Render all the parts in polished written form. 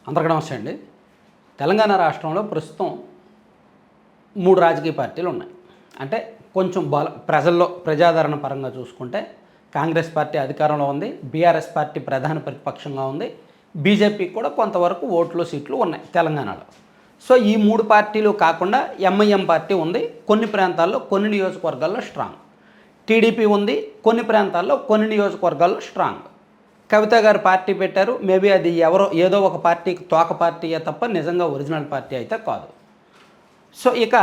అందరికీ నమస్తే అండి. తెలంగాణ రాష్ట్రంలో ప్రస్తుతం 3 రాజకీయ పార్టీలు ఉన్నాయి. అంటే కొంచెం ప్రజల్లో ప్రజాదరణ పరంగా చూసుకుంటే కాంగ్రెస్ పార్టీ అధికారంలో ఉంది, బీఆర్ఎస్ పార్టీ ప్రధాన ప్రతిపక్షంగా ఉంది, బీజేపీకి కూడా కొంతవరకు ఓట్లు సీట్లు ఉన్నాయి తెలంగాణలో. సో ఈ 3 పార్టీలు కాకుండా ఎంఐఎం పార్టీ ఉంది, కొన్ని ప్రాంతాల్లో కొన్ని నియోజకవర్గాల్లో స్ట్రాంగ్. టీడీపీ ఉంది, కొన్ని ప్రాంతాల్లో కొన్ని నియోజకవర్గాల్లో స్ట్రాంగ్. కవిత గారు పార్టీ పెట్టారు, మేబీ అది ఏదో ఒక పార్టీకి తోక పార్టీయే తప్ప నిజంగా ఒరిజినల్ పార్టీ అయితే కాదు. సో ఇక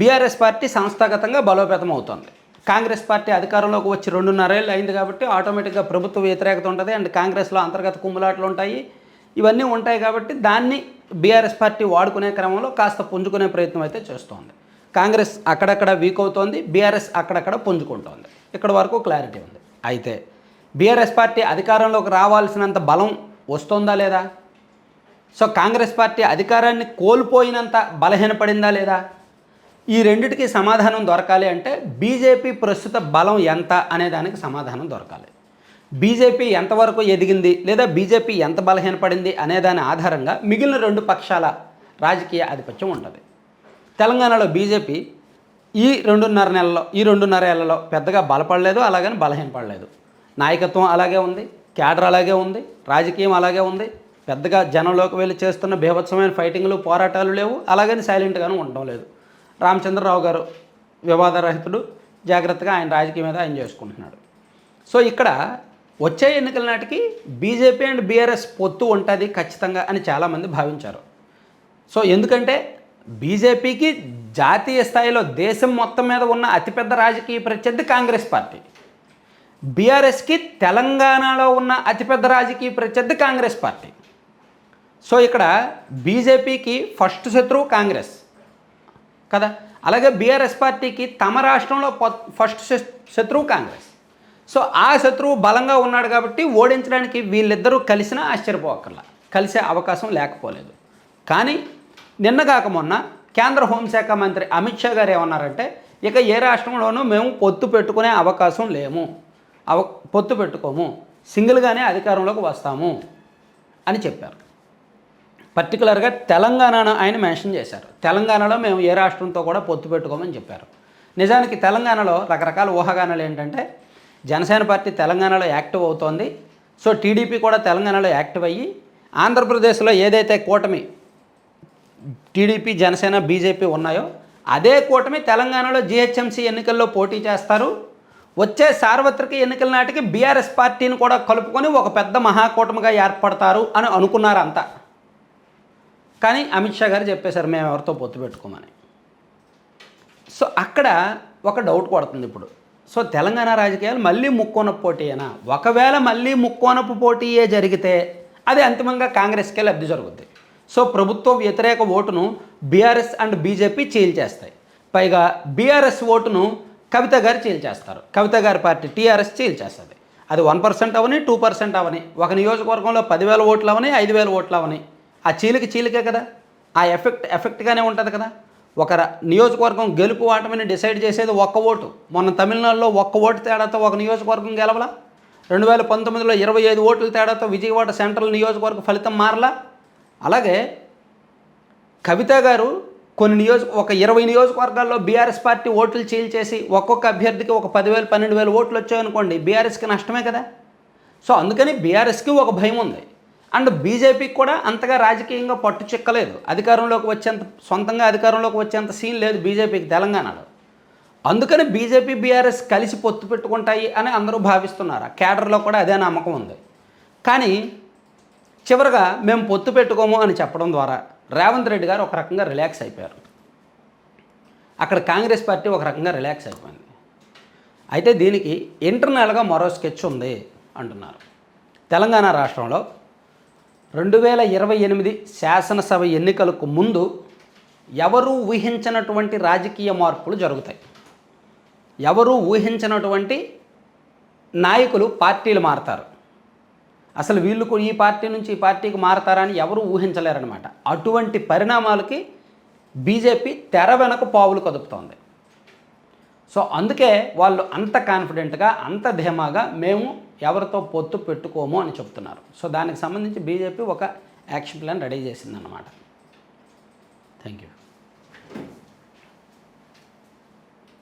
బీఆర్ఎస్ పార్టీ సంస్థాగతంగా బలోపేతం అవుతుంది. కాంగ్రెస్ పార్టీ అధికారంలోకి వచ్చి 2.5 ఏళ్ళు అయింది కాబట్టి ఆటోమేటిక్గా ప్రభుత్వ వ్యతిరేకత ఉంటుంది అండ్ కాంగ్రెస్లో అంతర్గత కుమ్ములాట్లు ఉంటాయి, ఇవన్నీ ఉంటాయి కాబట్టి దాన్ని బీఆర్ఎస్ పార్టీ వాడుకునే క్రమంలో కాస్త పుంజుకునే ప్రయత్నం అయితే చేస్తోంది. కాంగ్రెస్ అక్కడక్కడ వీక్ అవుతోంది, బీఆర్ఎస్ అక్కడక్కడ పుంజుకుంటోంది. ఇక్కడ వరకు క్లారిటీ ఉంది. అయితే బీఆర్ఎస్ పార్టీ అధికారంలోకి రావాల్సినంత బలం వస్తుందా లేదా? సో కాంగ్రెస్ పార్టీ అధికారాన్ని కోల్పోయినంత బలహీనపడిందా లేదా? ఈ రెండిటికి సమాధానం దొరకాలి అంటే బీజేపీ ప్రస్తుత బలం ఎంత అనే దానికి సమాధానం దొరకాలి. బీజేపీ ఎంతవరకు ఎదిగింది లేదా బీజేపీ ఎంత బలహీనపడింది అనే దాని ఆధారంగా మిగిలిన 2 పక్షాల రాజకీయ ఆధిపత్యం ఉంటుంది. తెలంగాణలో బీజేపీ ఈ 2.5 ఏళ్లలో పెద్దగా బలపడలేదు, అలాగని బలహీనపడలేదు. నాయకత్వం అలాగే ఉంది, క్యాడర్ అలాగే ఉంది, రాజకీయం అలాగే ఉంది. పెద్దగా జనంలోకి వెళ్ళి చేస్తున్న బీభత్సమైన ఫైటింగ్లు పోరాటాలు లేవు, అలాగని సైలెంట్గాను ఉండడం లేదు. రామచంద్రరావు గారు వివాదరహితుడు, జాగ్రత్తగా ఆయన రాజకీయం మీద ఆయన చేసుకుంటున్నాడు. సో ఇక్కడ వచ్చే ఎన్నికల నాటికి బీజేపీ అండ్ బీఆర్ఎస్ పొత్తు ఉంటుంది ఖచ్చితంగా అని చాలామంది భావించారు. సో ఎందుకంటే బీజేపీకి జాతీయ స్థాయిలో దేశం మొత్తం మీద ఉన్న అతిపెద్ద రాజకీయ ప్రత్యర్థి కాంగ్రెస్ పార్టీ, బీఆర్ఎస్కి తెలంగాణలో ఉన్న అతిపెద్ద రాజకీయ ప్రత్యర్థి కాంగ్రెస్ పార్టీ. సో ఇక్కడ బీజేపీకి ఫస్ట్ శత్రువు కాంగ్రెస్ కదా, అలాగే బీఆర్ఎస్ పార్టీకి తమ రాష్ట్రంలో ఫస్ట్ శత్రువు కాంగ్రెస్. సో ఆ శత్రువు బలంగా ఉన్నాడు కాబట్టి ఓడించడానికి వీళ్ళిద్దరూ కలిసినా ఆశ్చర్యపోకర్లా, కలిసే అవకాశం లేకపోలేదు. కానీ నిన్నగాక మొన్న కేంద్ర హోంశాఖ మంత్రి అమిత్ షా గారు ఏమన్నారంటే ఇక ఏ రాష్ట్రంలోనూ మేము పొత్తు పెట్టుకునే అవకాశం లేము, పొత్తు పెట్టుకోము, సింగిల్గానే అధికారంలోకి వస్తాము అని చెప్పారు. పర్టికులర్గా తెలంగాణను ఆయన మెన్షన్ చేశారు. తెలంగాణలో మేము ఏ రాష్ట్రంతో కూడా పొత్తు పెట్టుకోమని చెప్పారు. నిజానికి తెలంగాణలో రకరకాల ఊహాగానాలు ఏంటంటే జనసేన పార్టీ తెలంగాణలో యాక్టివ్ అవుతోంది, సో టీడీపీ కూడా తెలంగాణలో యాక్టివ్ అయ్యి ఆంధ్రప్రదేశ్లో ఏదైతే కూటమి టీడీపీ జనసేన బీజేపీ ఉన్నాయో అదే కూటమి తెలంగాణలో జీహెచ్ఎంసీ ఎన్నికల్లో పోటీ చేస్తారు. వచ్చే సార్వత్రిక ఎన్నికల నాటికి బీఆర్ఎస్ పార్టీని కూడా కలుపుకొని ఒక పెద్ద మహాకూటమిగా ఏర్పడతారు అని అనుకున్నారు అంతా. కానీ అమిత్ షా గారు చెప్పేశారు మేము ఎవరితో పొత్తు పెట్టుకోమని. సో అక్కడ ఒక డౌట్ పడుతుంది ఇప్పుడు. సో తెలంగాణ రాజకీయాలు మళ్ళీ ముక్కోనపు పోటీయేనా? ఒకవేళ మళ్ళీ ముక్కోనపు పోటీయే జరిగితే అది అంతిమంగా కాంగ్రెస్కే లబ్ధి జరుగుద్ది. సో ప్రభుత్వ వ్యతిరేక ఓటును బీఆర్ఎస్ అండ్ బీజేపీ చీల్చేస్తాయి. పైగా బీఆర్ఎస్ ఓటును కవిత గారు చీల్చేస్తారు, కవిత గారి పార్టీ టీఆర్ఎస్ చీల్చేస్తుంది. అది 1% అవని 2% అవని, ఒక నియోజకవర్గంలో 10,000 ఓట్లు అవని 5,000 ఓట్లు అవని, ఆ చీలికే కదా, ఆ ఎఫెక్ట్గానే ఉంటుంది కదా. ఒక నియోజకవర్గం గెలుపు ఓటమిని డిసైడ్ చేసేది ఒక్క ఓటు. మొన్న తమిళనాడులో ఒక్క ఓటు తేడాతో ఒక నియోజకవర్గం గెలవలా. 2019లో 25 ఓట్ల తేడాతో విజయవాడ సెంట్రల్ నియోజకవర్గ ఫలితం మారలా. అలాగే కవిత గారు ఒక 20 నియోజకవర్గాల్లో బీఆర్ఎస్ పార్టీ ఓట్లు చీల్చేసి ఒక్కొక్క అభ్యర్థికి ఒక 10,000 12,000 ఓట్లు వచ్చాయనుకోండి, బీఆర్ఎస్కి నష్టమే కదా. సో అందుకని బీఆర్ఎస్కి ఒక భయం ఉంది అండ్ బీజేపీకి కూడా అంతగా రాజకీయంగా పట్టు చిక్కలేదు. సొంతంగా అధికారంలోకి వచ్చేంత సీన్ లేదు బీజేపీకి తెలంగాణలో. అందుకని బీజేపీ బీఆర్ఎస్ కలిసి పొత్తు పెట్టుకుంటాయి అని అందరూ భావిస్తున్నారు. క్యాడర్లో కూడా అదే నమ్మకం ఉంది. కానీ చివరగా మేము పొత్తు పెట్టుకోము అని చెప్పడం ద్వారా రేవంత్ రెడ్డి గారు ఒక రకంగా రిలాక్స్ అయిపోయారు. అక్కడ కాంగ్రెస్ పార్టీ ఒక రకంగా రిలాక్స్ అయిపోయింది. అయితే దీనికి ఇంటర్నల్గా మరో స్కెచ్ ఉంది అంటున్నారు. తెలంగాణ రాష్ట్రంలో 2028 శాసనసభ ఎన్నికలకు ముందు ఎవరూ ఊహించినటువంటి రాజకీయ మార్పులు జరుగుతాయి. ఎవరూ ఊహించినటువంటి నాయకులు పార్టీలు మారతారు. అసలు వీళ్ళు ఈ పార్టీ నుంచి ఈ పార్టీకి మారతారని ఎవరు ఊహించలేరనమాట. అటువంటి పరిణామాలకి బీజేపీ తెర వెనక పావులు కదుపుతోంది. సో అందుకే వాళ్ళు అంత కాన్ఫిడెంట్గా అంత ధీమాగా మేము ఎవరితో పొత్తు పెట్టుకోము అని చెప్తున్నారు. సో దానికి సంబంధించి బీజేపీ ఒక యాక్షన్ ప్లాన్ రెడీ చేసిందన్నమాట. Thank you.